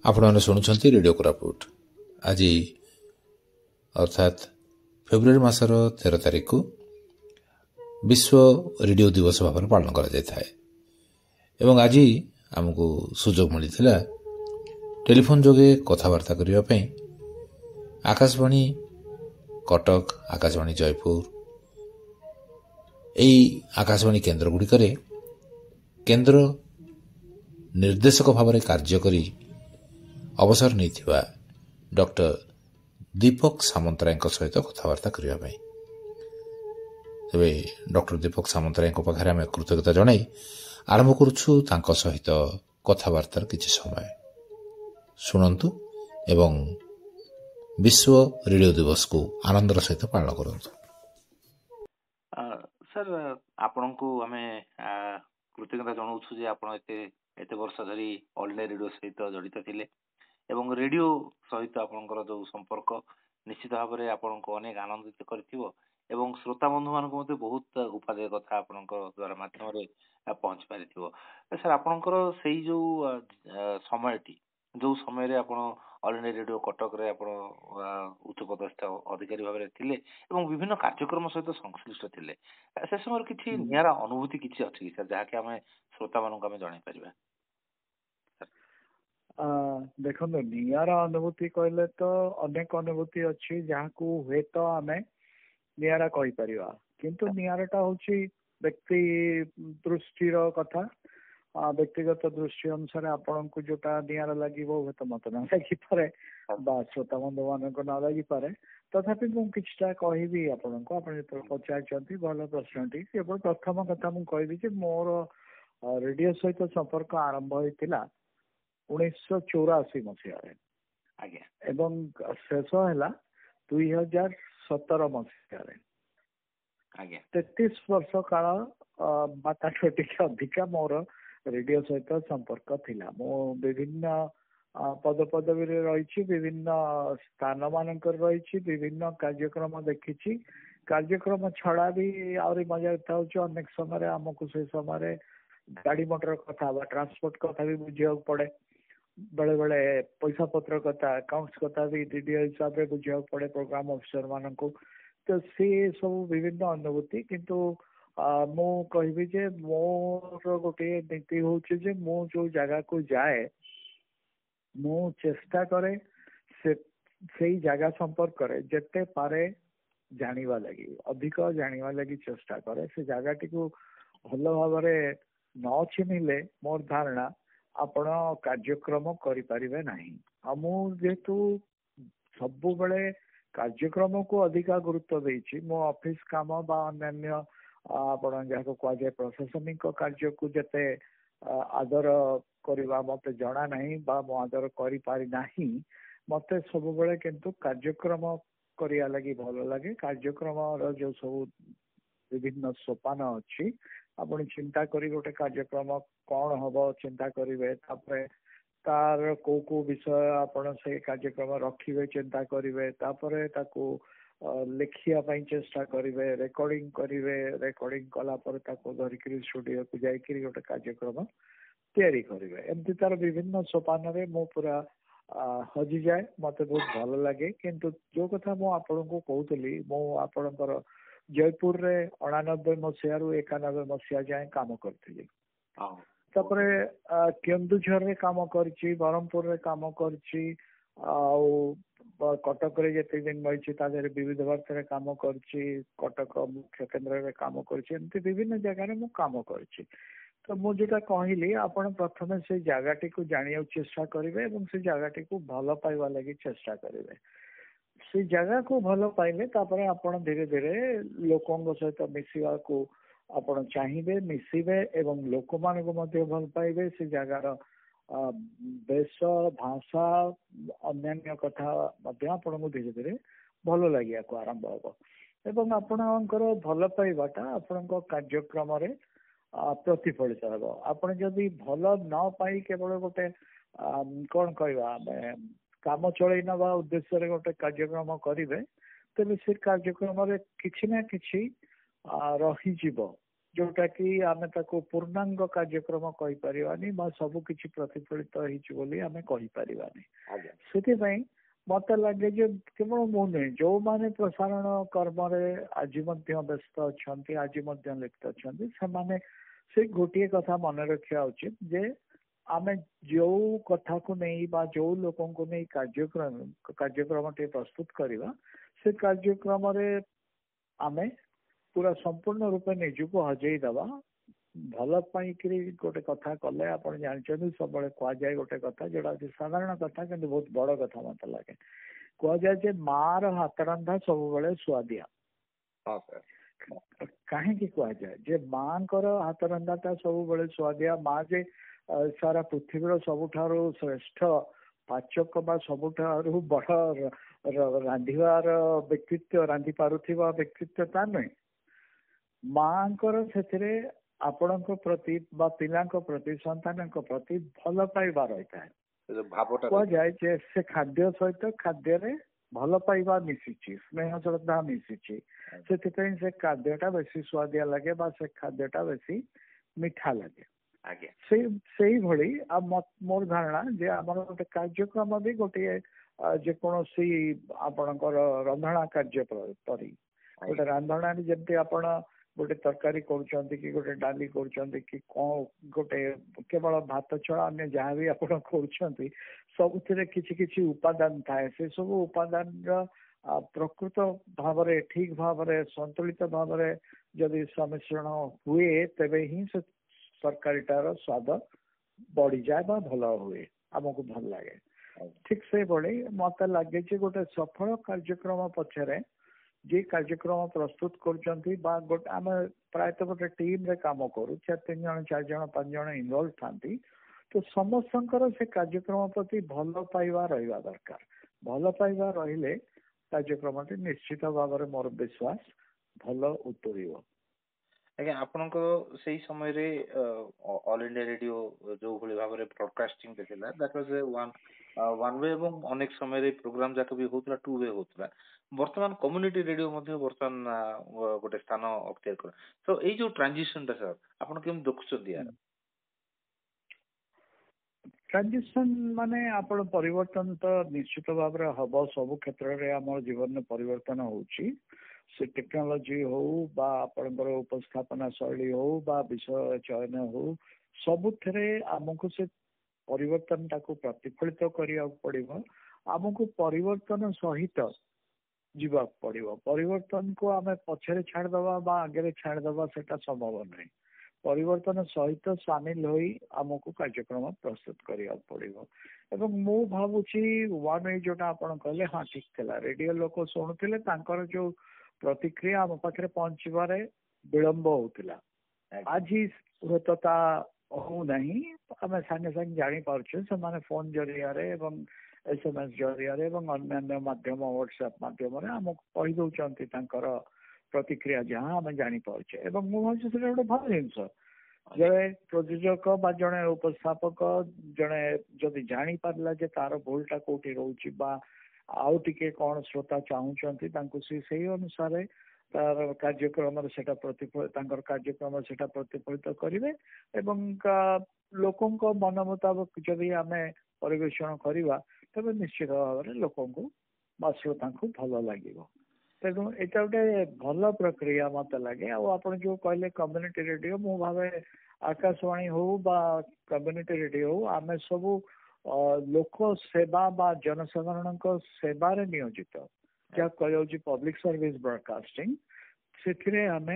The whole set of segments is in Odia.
ଆପଣମାନେ ଶୁଣୁଛନ୍ତି ରେଡ଼ିଓ କୋରାପୁଟ। ଆଜି ଅର୍ଥାତ୍ ଫେବୃଆରୀ ମାସର 13 ତାରିଖକୁ ବିଶ୍ୱ ରେଡ଼ିଓ ଦିବସ ଭାବରେ ପାଳନ କରାଯାଇଥାଏ ଏବଂ ଆଜି ଆମକୁ ସୁଯୋଗ ମିଳିଥିଲା ଟେଲିଫୋନ ଯୋଗେ କଥାବାର୍ତ୍ତା କରିବା ପାଇଁ ଆକାଶବାଣୀ କଟକ, ଆକାଶବାଣୀ ଜୟପୁର ଏହି ଆକାଶବାଣୀ କେନ୍ଦ୍ରଗୁଡ଼ିକରେ କେନ୍ଦ୍ର ନିର୍ଦ୍ଦେଶକ ଭାବରେ କାର୍ଯ୍ୟ କରି ଅବସର ନେଇଥିବା ଡକ୍ଟର ଦୀପକ ସାମନ୍ତରାୟଙ୍କ ସହିତ କଥାବାର୍ତ୍ତା କରିବା ପାଇଁ। ତେବେ ଡକ୍ଟର ଦୀପକ ସାମନ୍ତରାୟଙ୍କ ପାଖରେ ଆମେ କୃତଜ୍ଞତା ଜଣାଇ ଆରମ୍ଭ କରୁଛୁ ତାଙ୍କ ସହିତ କଥାବାର୍ତ୍ତାର କିଛି ସମୟ। ଶୁଣନ୍ତୁ ଏବଂ ବିଶ୍ୱ ରେଡ଼ିଓ ଦିବସକୁ ଆନନ୍ଦର ସହିତ ପାଳନ କରନ୍ତୁ। ସାର୍, ଆପଣଙ୍କୁ ଆମେ କୃତଜ୍ଞତା ଜଣାଉଛୁ ଯେ ଆପଣ ଏତେ ବର୍ଷ ଧରି ଅଲ୍ ଇଣ୍ଡିଆ ରେଡ଼ିଓ ସହିତ ଜଡ଼ିତ ଥିଲେ ଏବଂ ରେଡ଼ିଓ ସହିତ ଆପଣଙ୍କର ଯୋଉ ସମ୍ପର୍କ ନିଶ୍ଚିତ ଭାବରେ ଆପଣଙ୍କୁ ଅନେକ ଆନନ୍ଦିତ କରିଥିବ ଏବଂ ଶ୍ରୋତା ବନ୍ଧୁ ମାନଙ୍କୁ ମଧ୍ୟ ବହୁତ ଉପାଦେୟ କଥା ଆପଣଙ୍କ ଦ୍ୱାରା ମାଧ୍ୟମରେ ପହଞ୍ଚି ପାରିଥିବ। ସାର୍, ଆପଣଙ୍କର ସେଇ ଯୋଉ ସମୟଟି, ଯୋଉ ସମୟରେ ଆପଣ ଅଲ୍ ଇଣ୍ଡିଆ ରେଡ଼ିଓ କଟକରେ ଆପଣ ଉଚ୍ଚପଦସ୍ଥ ଅଧିକାରୀ ଭାବରେ ଥିଲେ ଏବଂ ବିଭିନ୍ନ କାର୍ଯ୍ୟକ୍ରମ ସହିତ ସଂଶ୍ଳିଷ୍ଟ ଥିଲେ, ସେ ସମୟରେ କିଛି ନିଆରା ଅନୁଭୂତି କିଛି ଅଛି କି ସାର୍, ଯାହାକି ଆମେ ଶ୍ରୋତା ମାନଙ୍କୁ ଆମେ ଜଣାଇ ପାରିବା? ଦେଖନ୍ତୁ, ନିଆରା ଅନୁଭୂତି କହିଲେ ତ ଅନେକ ଅନୁଭୂତି ଅଛି ଯାହାକୁ ହୁଏତ ଆମେ ନିଆରା କହିପାରିବା, କିନ୍ତୁ ନିଆରାଟା ହଉଛି ବ୍ୟକ୍ତି ଦୃଷ୍ଟିର କଥା। ବ୍ୟକ୍ତିଗତ ଦୃଷ୍ଟି ଅନୁସାରେ ଆପଣଙ୍କୁ ଯୋଉଟା ନିଆରା ଲାଗିବ ହୁଏତ ମତେ ନ ଲାଗିପାରେ ବା ଶ୍ରୋତା ବନ୍ଧୁ ମାନଙ୍କୁ ନ ଲାଗିପାରେ। ତଥାପି ମୁଁ କିଛିଟା କହିବି ଆପଣଙ୍କୁ। ଆପଣ ଯେତେବେଳେ ପଚାରିଛନ୍ତି ଭଲ ପ୍ରଶ୍ନଟି। କେବଳ ପ୍ରଥମ କଥା ମୁଁ କହିବି ଯେ ମୋର ରେଡ଼ିଓ ସହିତ ସମ୍ପର୍କ ଆରମ୍ଭ ହୋଇଥିଲା 1984 ମସିହାରେ ଏବଂ ଶେଷ ହେଲା 2017 ମସିହାରେ। 33 ବର୍ଷ କାଳ ବା ତାଠୁ ଟିକେ ଅଧିକା ମୋର ରେଡ଼ିଓ ସହିତ ସମ୍ପର୍କ ଥିଲା। ମୁଁ ବିଭିନ୍ନ ପଦପଦବୀରେ ରହିଛି, ବିଭିନ୍ନ ସ୍ଥାନ ମାନଙ୍କରେ ରହିଛି, ବିଭିନ୍ନ କାର୍ଯ୍ୟକ୍ରମ ଦେଖିଛି। କାର୍ଯ୍ୟକ୍ରମ ଛଡା ବି ଆହୁରି ମଜା ହଉଛି, ଅନେକ ସମୟରେ ଆମକୁ ସେ ସମୟରେ ଗାଡି ମଟର କଥା ବା ଟ୍ରାନ୍ସପୋର୍ଟ କଥା ବି ବୁଝିବାକୁ ପଡେ। ବେଳେ ବେଳେ ପଇସା ପତ୍ର କଥା, ଆକାଉଣ୍ଟ କଥା ବି ରେଡ଼ିଓ ହିସାବରେ ବୁଝିବାକୁ ପଡେ ପ୍ରୋଗ୍ରାମ ଅଫିସର ମାନଙ୍କୁ। ତ ସେ ସବୁ ବିଭିନ୍ନ ଅନୁଭୂତି। କିନ୍ତୁ ମୁଁ କହିବି ଯେ ମୋର ଗୋଟିଏ ନୀତି ହଉଛି ଯେ ମୁଁ ଯୋଉ ଜାଗାକୁ ଯାଏ ମୁଁ ଚେଷ୍ଟା କରେ ସେଇ ଜାଗା ସମ୍ପର୍କରେ ଯେତେ ପାରେ ଜାଣିବା ଲାଗି, ଅଧିକ ଜାଣିବା ଲାଗି ଚେଷ୍ଟା କରେ। ସେ ଜାଗାଟିକୁ ଭଲ ଭାବରେ ନ ଚିହ୍ନିଲେ ମୋର ଧାରଣା ଆପଣ କାର୍ଯ୍ୟକ୍ରମ କରିପାରିବେ ନାହିଁ। ଆଉ ମୁଁ ଯେହେତୁ ସବୁବେଳେ କାର୍ଯ୍ୟକ୍ରମକୁ ଅଧିକା ଗୁରୁତ୍ୱ ଦେଇଛି, ମୋ ଅଫିସ କାମ ବା ଅନ୍ୟାନ୍ୟ ଆପଣ ଯାହାକୁ କୁହାଯାଏ ପ୍ରଶାସନିକ କାର୍ଯ୍ୟକୁ ଯେତେ ଆଦର କରିବା ମତେ ଜଣା ନାହିଁ ବା ମୁଁ ଆଦର କରିପାରି ନାହିଁ। ମତେ ସବୁବେଳେ କିନ୍ତୁ କାର୍ଯ୍ୟକ୍ରମ କରିବା ଲାଗି ଭଲ ଲାଗେ। କାର୍ଯ୍ୟକ୍ରମର ଯୋଉ ସବୁ ବିଭିନ୍ନ ସୋପାନ ଅଛି, ଆପଣ ଚିନ୍ତା କରି ଗୋଟେ କାର୍ଯ୍ୟକ୍ରମ କଣ ହବ ଚିନ୍ତା କରିବେ, ତାପରେ ତାର କୋଉ କୋଉ ବିଷୟ ଆପଣ ସେ କାର୍ଯ୍ୟକ୍ରମ ରଖିବେ ଚିନ୍ତା କରିବେ, ତାପରେ ତାକୁ ଲେଖିବା ପାଇଁ ଚେଷ୍ଟା କରିବେ, ରେକର୍ଡିଂ କରିବେ, ରେକର୍ଡିଂ କଲା ପରେ ତାକୁ ଧରିକିରି ଷ୍ଟୁଡିଓକୁ ଯାଇକିରି ଗୋଟେ କାର୍ଯ୍ୟକ୍ରମ ତିଆରି କରିବେ। ଏମିତି ତାର ବିଭିନ୍ନ ସୋପାନରେ ମୁଁ ପୁରା ହଜିଯାଏ, ମତେ ବହୁତ ଭଲ ଲାଗେ। କିନ୍ତୁ ଯୋଉ କଥା ମୁଁ ଆପଣଙ୍କୁ କହୁଥିଲି, ମୁଁ ଆପଣଙ୍କର ଜୟପୁରରେ 89 ମସିହାରୁ 91 ମସିହା ଯାଏଁ କାମ କରିଥିଲି। ତାପରେ କେନ୍ଦୁଝରରେ କାମ କରିଛି, ବ୍ରହ୍ମପୁରରେ କାମ କରିଛି, ଆଉ କଟକରେ ଯେତିକି ଦିନ ରହିଛି ତା ଦେହରେ ବିବିଧ ଭାରତୀରେ କାମ କରିଛି, କଟକ ମୁଖ୍ୟ କେନ୍ଦ୍ରରେ କାମ କରିଛି। ଏମିତି ବିଭିନ୍ନ ଜାଗାରେ ମୁଁ କାମ କରିଛି। ତ ମୁଁ ଯୋଉଟା କହିଲି, ଆପଣ ପ୍ରଥମେ ସେଇ ଜାଗାଟିକୁ ଜାଣିବାକୁ ଚେଷ୍ଟା କରିବେ ଏବଂ ସେ ଜାଗାଟିକୁ ଭଲ ପାଇବା ଲାଗି ଚେଷ୍ଟା କରିବେ। ସେ ଜାଗାକୁ ଭଲ ପାଇଲେ ତାପରେ ଆପଣ ଧୀରେ ଧୀରେ ଲୋକଙ୍କ ସହିତ ମିଶିବାକୁ ଆପଣ ଚାହିଁବେ, ମିଶିବେ ଏବଂ ଲୋକମାନଙ୍କୁ ମଧ୍ୟ ଭଲ ପାଇବେ। ସେ ଜାଗାର ବେଶ, ଭାଷା, ଅନ୍ୟାନ୍ୟ କଥା ମଧ୍ୟ ଆପଣଙ୍କୁ ଧୀରେ ଧୀରେ ଭଲ ଲାଗିବାକୁ ଆରମ୍ଭ ହବ ଏବଂ ଆପଣଙ୍କର ଭଲ ପାଇବାଟା ଆପଣଙ୍କ କାର୍ଯ୍ୟକ୍ରମରେ ପ୍ରତିଫଳିତ ହେବ। ଆପଣ ଯଦି ଭଲ ନ ପାଇ କେବଳ ଗୋଟେ କଣ କହିବା ଆମେ କାମ ଚଳେଇ ନେବା ଉଦ୍ଦେଶ୍ୟରେ ଗୋଟେ କାର୍ଯ୍ୟକ୍ରମ କରିବେ, ତେବେ ସେ କାର୍ଯ୍ୟକ୍ରମରେ କିଛି ନା କିଛି ରହିଯିବ जोटा कि आमे ताको पूर्णांग कार्यक्रम कहि परिवानी बा सब किछि प्रतिफलित होइछि बोली आमे कहि परिवानी सेति पई मत लगे जे केवल मु नहीं जो माने प्रसारण कर्म रे आज मध्य व्यस्त अछंती आज मध्य लिप्त अछंती से माने से गोटे कथा मन रखा उचित जे आमे जो कथा को नहीं बा जो लोगों को नहीं कार्यक्रम टे प्रस्तुत करवा से कार्यक्रम रे आमे पूरा संपूर्ण रूप निजुको हजई दबा भल गोटे कथा कले आप जानते सब कह जाए गोटे कथा जोड़ा साधारण कथा कि बहुत बड़ कथा मत लगे कह जाए मार हाथ रंधा सब बड़े सुआदिया कहीं कह जाए जे माँ हाथ रंधाटा सब बड़े सुआदिया माँ जे सारा पृथ्वी सबुठारु श्रेष्ठ पाचक बा सबुठारु बड़ रांधिवार व्यक्तित्व रांधि पारुथिबा व्यक्तित्व ता नहीं माँ से आपण प्रति बा पिलांक प्रति संतान प्रति भल पाइबा रही है कह जाए से खाद्य सहित खाद्य रे भल पाइबा मिसी स्नेह श्रद्धा मिसी से खाद्यटा बेसी स्वादिया लगे बा से खाद्यटा बेसी मिठा लगे से भली मोर धारणा जे आमर गोटे कार्यक्रम भी गोटे जेकोसी आपणकर रंधना कार्य परी गोटे रांधणा जमती आपण गोटे तरकारी करुँच कि गोटे डाली करुँच कि कौन गोटे केवल भात छड़ा अन्य जहाँ भी आप सबुथ किसी उपादान थाए से सब उपादान प्रकृत भाव ठीक भाव संतुलित भाव जदि सम्मिश्रण हुए तेबे ही से तरकारीटार स्वाद बढ़ी जाए बा भल हुए आमको भल लगे ठीक से बड़े मत लगे गोटे सफल कार्यक्रम पछरे जे कार्यक्रम प्रस्तुत कर प्रायतः गोटे टीम रे काम करू 3 जन 4 जन 5 जन इनवॉल्व थांती तो समस्त से कार्यक्रम प्रति भल पाइबा रहिबा दरकार भल पाइबा रहिले कार्यक्रम निश्चित भाव में मोर विश्वास भल उतरिबो आज्ञा आपण से समय रे ऑल इंडिया रेडियो जो भली भाव में ब्रॉडकास्टिंग देला दैट वाज वन वे एवं अनेक समय रे प्रोग्राम जाक भी होतला 2 वे होतला वर्तमान कम्युनिटी रेडियो मध्ये वर्तमान गोटे स्थान अख्तियार कर तो ए जो ट्रांजिशन ता सर आपण केम देखुछन यार ट्रांजिशन माने आपण परिवर्तन तो निश्चित भाव रे हबो सब क्षेत्र रे हमर जीवन में परिवर्तन होउची से टेक्नोलॉजी हो बा आपनकर उपस्थापना शैली हो बा विषय चयन हो सबुथरे आमको से परिवर्तन टाको प्रतिफलित करिया पड़िबो आमको परिवर्तन सहित जीवा पड़िबो परिवर्तन को आमे पछरे छाड़ दबा बा आगे छाड़ दबा सेटा संभव नहीं परिवर्तन सहित शामिल होई आमको कार्यक्रम प्रस्तुत करिया पड़िबो एवं मु भाबुची वन वे जोटा आपण कहले हां ठीक थला रेडियो लोक सुनुथिले तांकर जो प्रतिक्रिया आम पाखे पहुंचबारे विलंब होता आज हुएता हो नहीं आम सागे सागे जानी पार्छे से माने फोन जरिया रे एवं एसएमएस जरिया रे एवं अन्य माध्यम व्हाट्सएप माध्यम रे हमको कहि दउचंती तांकर प्रतिक्रिया जहाँ आम जानी पार्छे एवं मु भाबुची से गोटे भल जिनस जड़े प्रयोजक बा जड़े उपस्थापक जड़े जदि जानी पारला जे तार भूलटा कोठी रहउची बा आउ टिके कौन श्रोता चाहूँगी से अनुसार तार कार्यक्रम कार्यक्रम से प्रतिफलित करेंगे एवं लोकों को मन मुताबक जदि आम परिवेषण करवा तेज निश्चित भाव में लोक बा श्रोता को भल लगे तेणु यहाँ गोटे भल प्रक्रिया मत लगे आप जो कहले कम्युनिटी रेडियो मु भाव आकाशवाणी हो बा कम्युनिटी रेडियो हो आम सबू लोक सेवा बा जनसाधारण सेवा रे नियोजित क्या कह पब्लिक सर्विस ब्रॉडकास्टिंग से आम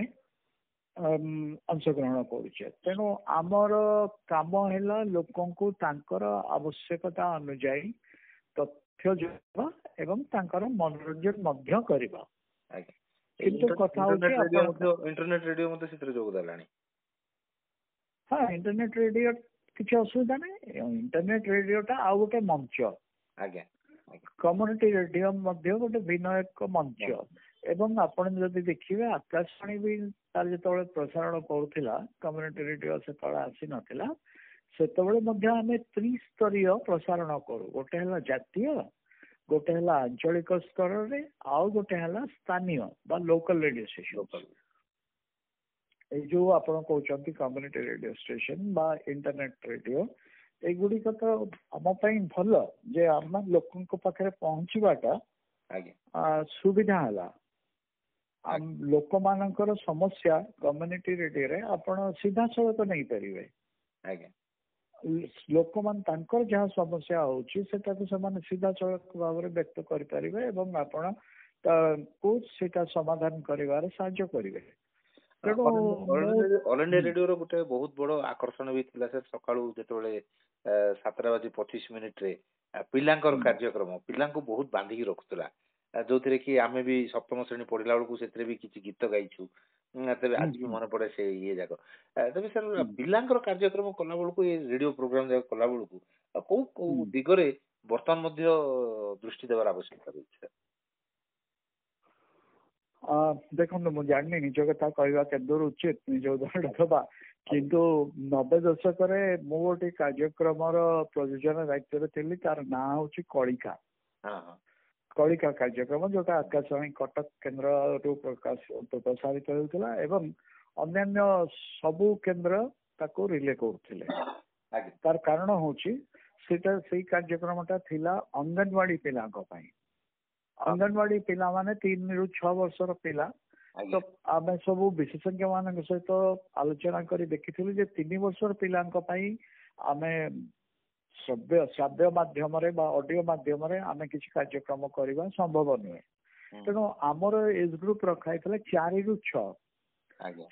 अंशग्रहण करुचे तेणु आमर काम है लोकों को तांकर आवश्यकता अनुजाई तथ्य जोड़वा एवं तांकर मनोरंजन मध्य करवा किंतु कथा इंटरनेट रेडियो मते सितरे जोग देलानी हाँ इंटरनेट रेडियो किसी असुविधा नहीं इंटरनेट रेडियोटा आउ गोटे मंच कम्युनिटी रेडियो गोटे भिन्न एक मंच एवं आपण जदि देखिए आकाशवाणी भी तार जो प्रसारण करुला कम्युनिटी रेडियो से आसी नाला से आम त्रिस्तरीय प्रसारण करूँ गोटे है जातीय गोटे है आंचलिक स्तर में आउ गोटे है स्थानीय बा लोकल रेडियो स्टेशन ଏଇ ଯୋଉ ଆପଣ କହୁଛନ୍ତି କମ୍ୟୁନିଟି ରେଡିଓ ଷ୍ଟେସନ ବା ଇଣ୍ଟରନେଟ ରେଡିଓ, ଏଗୁଡିକ ତ ଆମ ପାଇଁ ଭଲ ଯେ ଆମ ଲୋକଙ୍କ ପାଖରେ ପହଞ୍ଚିବାଟା ସୁବିଧା ହେଲା। ଲୋକମାନଙ୍କର ସମସ୍ୟା କମ୍ୟୁନିଟି ରେଡିଓରେ ଆପଣ ସିଧାସଳଖ ନେଇପାରିବେ। ଲୋକମାନେ ତାଙ୍କର ଯାହା ସମସ୍ୟା ହଉଛି ସେଟାକୁ ସେମାନେ ସିଧାସଳଖ ଭାବରେ ବ୍ୟକ୍ତ କରିପାରିବେ ଏବଂ ଆପଣ ତାକୁ ସେଇଟା ସମାଧାନ କରିବାରେ ସାହାଯ୍ୟ କରିବେ। ଅଲ୍ ଇଣ୍ଡିଆ ରେଡିଓର ଗୋଟେ ବହୁତ ବଡ ଆକର୍ଷଣ ବି ଥିଲା ସାର୍, ସକାଳୁ ଯେତେବେଳେ 7:25 ପିଲାଙ୍କର କାର୍ଯ୍ୟକ୍ରମ ପିଲାଙ୍କୁ ବହୁତ ବାନ୍ଧିକି ରଖୁଥିଲା, ଯୋଉଥିରେ କି ଆମେ ବି ସପ୍ତମ ଶ୍ରେଣୀ ପଢିଲା ବେଳକୁ ସେଥିରେ ବି କିଛି ଗୀତ ଗାଇଛୁ। ତେବେ ଆଜି ବି ମନେ ପଡେ ସେ ଇଏ ଯାକ। ତେବେ ସାର୍ ପିଲାଙ୍କର କାର୍ଯ୍ୟକ୍ରମ କଲା ବେଳକୁ ଏ ରେଡିଓ ପ୍ରୋଗ୍ରାମ ଯାକ କଲା ବେଳକୁ କୋଉ କୋଉ ଦିଗରେ ବର୍ତ୍ତମାନ ମଧ୍ୟ ଦୃଷ୍ଟି ଦେବାର ଆବଶ୍ୟକତା ରହିଛି ସାର୍? ଦେଖନ୍ତୁ, ମୁଁ ଜାଣିନି ନିଜ କଥା କହିବା କେନ୍ଦୁର ଉଚିତ, ନିଜ ଉଦାହରଣ ଦେବା, କିନ୍ତୁ 90 ଦଶକରେ ମୁଁ ଗୋଟେ କାର୍ଯ୍ୟକ୍ରମର ପ୍ରଯୋଜନା ଦାୟିତ୍ୱରେ ଥିଲି। ତାର ନାଁ ହଉଛି କଳିକା। କଳିକା କାର୍ଯ୍ୟକ୍ରମ, ଯୋଉଟା ଆକାଶବାଣୀ କଟକ କେନ୍ଦ୍ରରୁ ପ୍ରସାରିତ ହେଉଥିଲା ଏବଂ ଅନ୍ୟାନ୍ୟ ସବୁ କେନ୍ଦ୍ର ତାକୁ ରିଲେ କରୁଥିଲେ। ତାର କାରଣ ହଉଛି ସେଇ କାର୍ଯ୍ୟକ୍ରମଟା ଥିଲା ଅଙ୍ଗନବାଡି ପିଲାଙ୍କ ପାଇଁ। ଅଙ୍ଗନବାଡି ପିଲାମାନେ 3 ରୁ 6 ବର୍ଷର ପିଲା। ତ ଆମେ ସବୁ ବିଶେଷଜ୍ଞ ମାନଙ୍କ ସହିତ ଆଲୋଚନା କରି ଦେଖିଥିଲୁ ଯେ 3 ବର୍ଷର ପିଲାଙ୍କ ପାଇଁ ଆମେ ଶ୍ରାବ୍ୟ ମାଧ୍ୟମରେ ବା ଅଡିଓ ମାଧ୍ୟମରେ ଆମେ କିଛି କାର୍ଯ୍ୟକ୍ରମ କରିବା ସମ୍ଭବ ନୁହେଁ। ତେଣୁ ଆମର ଏଜ୍ ଗ୍ରୁପ ରଖା ହେଇଥିଲା 4 ରୁ 6।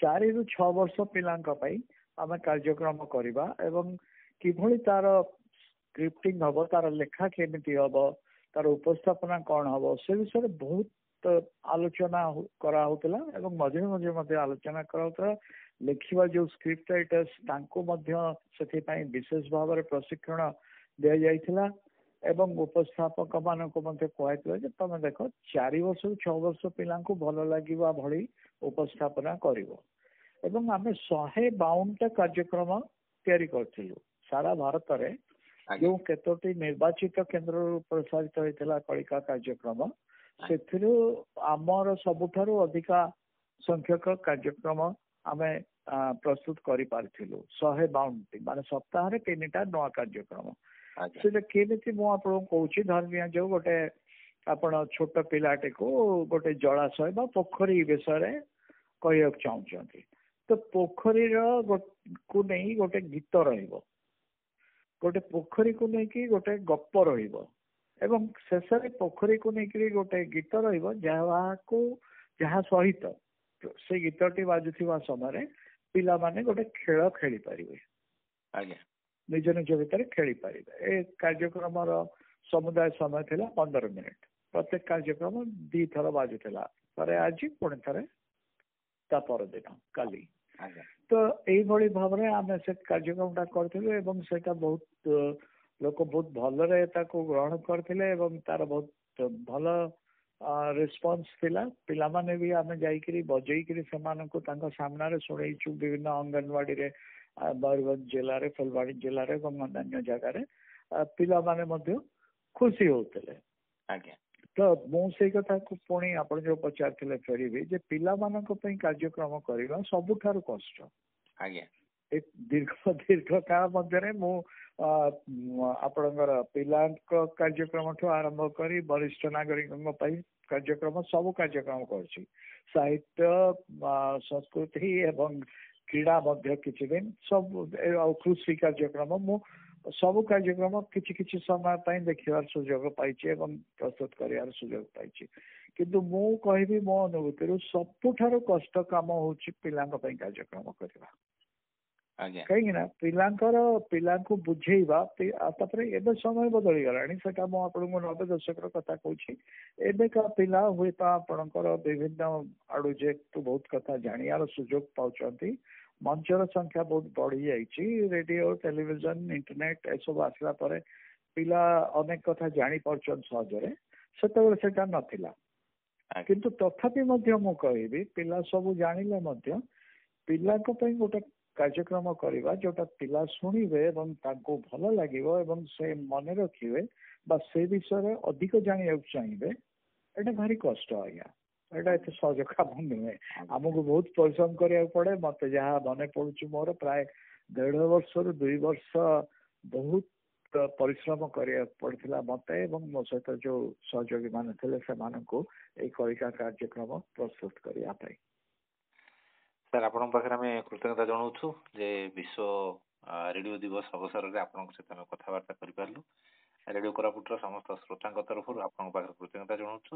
4 ରୁ 6 ବର୍ଷ ପିଲାଙ୍କ ପାଇଁ ଆମେ କାର୍ଯ୍ୟକ୍ରମ କରିବା ଏବଂ କିଭଳି ତାର ସ୍କ୍ରିପ୍ଟିଂ ହବ, ତାର ଲେଖା କେମିତି ହବ, ତାର ଉପସ୍ଥାପନା କଣ ହବ, ସେ ବିଷୟରେ ବହୁତ ଆଲୋଚନା କରାହଉଥିଲା ଏବଂ ମଝିରେ ମଝିରେ ମଧ୍ୟ ଆଲୋଚନା କରାହଉଥିଲା। ଲେଖିବା ଯୋଉ ସ୍କ୍ରିପ୍ଟ ରାଇଟର୍ସ ତାଙ୍କୁ ମଧ୍ୟ ସେଥିପାଇଁ ବିଶେଷ ଭାବରେ ପ୍ରଶିକ୍ଷଣ ଦିଆଯାଇଥିଲା ଏବଂ ଉପସ୍ଥାପକ ମାନଙ୍କୁ ମଧ୍ୟ କୁହାଯାଇଥିଲା ଯେ ତମେ ଦେଖ 4 ବର୍ଷରୁ 6 ବର୍ଷ ପିଲାଙ୍କୁ ଭଲ ଲାଗିବା ଭଳି ଉପସ୍ଥାପନା କରିବ। ଏବଂ ଆମେ 152ଟା କାର୍ଯ୍ୟକ୍ରମ ତିଆରି କରିଥିଲୁ ସାରା ଭାରତରେ। ଯୋଉ କେତୋଟି ନିର୍ବାଚିତ କେନ୍ଦ୍ରରୁ ପ୍ରସାରିତ ହେଇଥିଲା କଳିକା କାର୍ଯ୍ୟକ୍ରମ, ସେଥିରୁ ଆମର ସବୁଠାରୁ ଅଧିକା ସଂଖ୍ୟକ କାର୍ଯ୍ୟକ୍ରମ ଆମେ ପ୍ରସ୍ତୁତ କରିପାରିଥିଲୁ। 152ଟି, ମାନେ ସପ୍ତାହରେ 3ଟା ନୂଆ କାର୍ଯ୍ୟକ୍ରମ। ସେଟା କେମିତି ମୁଁ ଆପଣଙ୍କୁ କହୁଛି, ଧରିନିଆ ଯୋଉ ଗୋଟେ ଆପଣ ଛୋଟ ପିଲାଟିକୁ ଗୋଟେ ଜଳାଶୟ ବା ପୋଖରୀ ବିଷୟରେ କହିବାକୁ ଚାହୁଁଛନ୍ତି, ତ ପୋଖରୀର କୁ ନେଇ ଗୋଟେ ଗୀତ ରହିବ, ଗୋଟେ ପୋଖରୀକୁ ନେଇକି ଗୋଟେ ଗପ ରହିବ ଏବଂ ଶେଷରେ ପୋଖରୀକୁ ନେଇକି ଗୋଟେ ଗୀତ ରହିବ ଯାହା ସହିତ ସେ ଗୀତଟି ବାଜୁଥିବା ସମୟରେ ପିଲାମାନେ ଗୋଟେ ଖେଳ ଖେଳିପାରିବେ, ନିଜ ନିଜ ଭିତରେ ଖେଳିପାରିବେ। ଏ କାର୍ଯ୍ୟକ୍ରମର ସମୁଦାୟ ସମୟ ଥିଲା 15 ମିନିଟ। ପ୍ରତ୍ୟେକ କାର୍ଯ୍ୟକ୍ରମ 2 ଥର ବାଜୁଥିଲା, ଥରେ ଆଜି ପୁଣି ଥରେ ତା ପରଦିନ କାଲି। ତ ଏଇଭଳି ଭାବରେ ଆମେ ସେ କାର୍ଯ୍ୟକ୍ରମଟା କରିଥିଲୁ ଏବଂ ସେଇଟା ବହୁତ ଲୋକ ବହୁତ ଭଲରେ ତାକୁ ଗ୍ରହଣ କରିଥିଲେ ଏବଂ ତାର ବହୁତ ଭଲ ରେସ୍ପନ୍ସ ଥିଲା। ପିଲାମାନେ ବି ଆମେ ଯାଇକିରି ବଜେଇକିରି ସେମାନଙ୍କୁ ତାଙ୍କ ସାମ୍ନାରେ ଶୁଣେଇଛୁ ବିଭିନ୍ନ ଅଙ୍ଗନବାଡିରେ, ମୟୂରଭଞ୍ଜ ଜିଲ୍ଲାରେ, ଫୁଲବାଣୀ ଜିଲ୍ଲାରେ ଏବଂ ଅନ୍ୟାନ୍ୟ ଜାଗାରେ ପିଲାମାନେ ମଧ୍ୟ ଖୁସି ହଉଥିଲେ। ତ ମୁଁ ସେଇ କଥାକୁ ପୁଣି ଆପଣ ଯୋଉ ପଚାରିଥିଲେ ଫେରିବି ଯେ ପିଲାମାନଙ୍କ ପାଇଁ କାର୍ଯ୍ୟକ୍ରମ କରିବା ସବୁଠାରୁ କଷ୍ଟ। ଏ ଦୀର୍ଘ କାଳ ମଧ୍ୟରେ ମୁଁ ଆପଣଙ୍କର ପିଲାଙ୍କ କାର୍ଯ୍ୟକ୍ରମଠୁ ଆରମ୍ଭ କରି ବରିଷ୍ଠ ନାଗରିକଙ୍କ ପାଇଁ କାର୍ଯ୍ୟକ୍ରମ ସବୁ କାର୍ଯ୍ୟକ୍ରମ କରୁଛି। ସାହିତ୍ୟ, ସଂସ୍କୃତି ଏବଂ କ୍ରୀଡ଼ା ମଧ୍ୟ କିଛି ଦିନ, ସବୁ ଆଉ କୃଷି କାର୍ଯ୍ୟକ୍ରମ, ମୁଁ ସବୁ କାର୍ଯ୍ୟକ୍ରମ କିଛି କିଛି ସମୟ ପାଇଁ ଦେଖିବାର ସୁଯୋଗ ପାଇଛି ଏବଂ ପ୍ରସ୍ତୁତ କରିବାର ସୁଯୋଗ ପାଇଛି। କିନ୍ତୁ ମୁଁ କହିବି ମୋ ଅନୁଭୂତିରୁ ସବୁଠାରୁ କଷ୍ଟ କାମ ହଉଛି ପିଲାଙ୍କ ପାଇଁ କାର୍ଯ୍ୟକ୍ରମ କରିବା। କାହିଁକି ନା ପିଲାଙ୍କୁ ବୁଝେଇବା, ତାପରେ ଏବେ ସମୟ ବଦଳିଗଲାଣି, ସେଟା ମୁଁ ଆପଣଙ୍କୁ 90 ଦଶକର କଥା କହୁଛି। ଏବେକା ପିଲା ହୁଏତ ଆପଣଙ୍କର ବିଭିନ୍ନ ଆଡୁ ଯେହେତୁ ବହୁତ କଥା ଜାଣିବାର ସୁଯୋଗ ପାଉଛନ୍ତି, ମଞ୍ଚର ସଂଖ୍ୟା ବହୁତ ବଢି ଯାଇଛି, ରେଡିଓ, ଟେଲିଭିଜନ, ଇଣ୍ଟରନେଟ ଏସବୁ ଆସିଲା ପରେ ପିଲା ଅନେକ କଥା ଜାଣିପାରୁଛନ୍ତି ସହଜରେ, ସେତେବେଳେ ସେଟା ନଥିଲା। କିନ୍ତୁ ତଥାପି ମଧ୍ୟ ମୁଁ କହିବି ପିଲା ସବୁ ଜାଣିଲେ ମଧ୍ୟ ପିଲାଙ୍କ ପାଇଁ ଗୋଟେ କାର୍ଯ୍ୟକ୍ରମ କରିବା ଯୋଉଟା ପିଲା ଶୁଣିବେ ଏବଂ ତାଙ୍କୁ ଭଲ ଲାଗିବ ଏବଂ ସେ ମନେ ରଖିବେ ବା ସେ ବିଷୟରେ ଅଧିକ ଜାଣିବାକୁ ଚାହିଁବେ, ଏଇଟା ଭାରି କଷ୍ଟ ଆଜ୍ଞା। ଏଇଟା ଏତେ ସହଜ କାମ ନୁହେଁ। ଆମକୁ ବହୁତ ପରିଶ୍ରମ କରିବାକୁ ପଡେ। ମତେ ଯାହା ମନେ ପଡୁଛି ମୋର ପ୍ରାୟ 1.5 ବର୍ଷରୁ 2 ବର୍ଷ ବହୁତ ପରିଶ୍ରମ କରିବାକୁ ପଡିଥିଲା ମତେ ଏବଂ ମୋ ସହିତ ଯୋଉ ସହଯୋଗୀ ମାନେ ଥିଲେ ସେମାନଙ୍କୁ ଏଇ କଳିକା କାର୍ଯ୍ୟକ୍ରମ ପ୍ରସ୍ତୁତ କରିବା ପାଇଁ। ସାର୍ ଆପଣଙ୍କ ପାଖରେ ଆମେ କୃତଜ୍ଞତା ଜଣାଉଛୁ ଯେ ବିଶ୍ୱ ରେଡିଓ ଦିବସ ଅବସରରେ ଆପଣଙ୍କ ସହିତ ଆମେ କଥାବାର୍ତ୍ତା କରିପାରିଲୁ। ରେଡିଓ କୋରାପୁଟର ସମସ୍ତ ଶ୍ରୋତାଙ୍କ ତରଫରୁ ଆପଣଙ୍କ ପାଖରେ କୃତଜ୍ଞତା ଜଣାଉଛୁ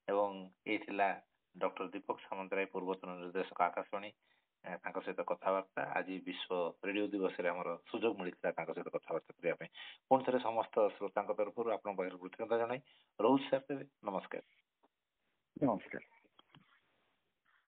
ଏବଂ ଏଇ ଥିଲା ଡକ୍ଟର ଦୀପକ ସାମନ୍ତରାୟ ପୂର୍ବତନ ନିର୍ଦ୍ଦେଶକ ଆକାଶବାଣୀ ତାଙ୍କ ସହିତ କଥାବାର୍ତ୍ତା। ଆଜି ବିଶ୍ୱ ରେଡିଓ ଦିବସରେ ଆମର ସୁଯୋଗ ମିଳିଥିଲା ତାଙ୍କ ସହିତ କଥାବାର୍ତ୍ତା କରିବା ପାଇଁ। ପୁଣି ଥରେ ସମସ୍ତ ଶ୍ରୋତାଙ୍କ ତରଫରୁ ଆପଣଙ୍କ ପାଖରେ କୃତଜ୍ଞତା ଜଣାଇ ରହୁଛି ସାର୍। ତେବେ ନମସ୍କାର। ନମସ୍କାର।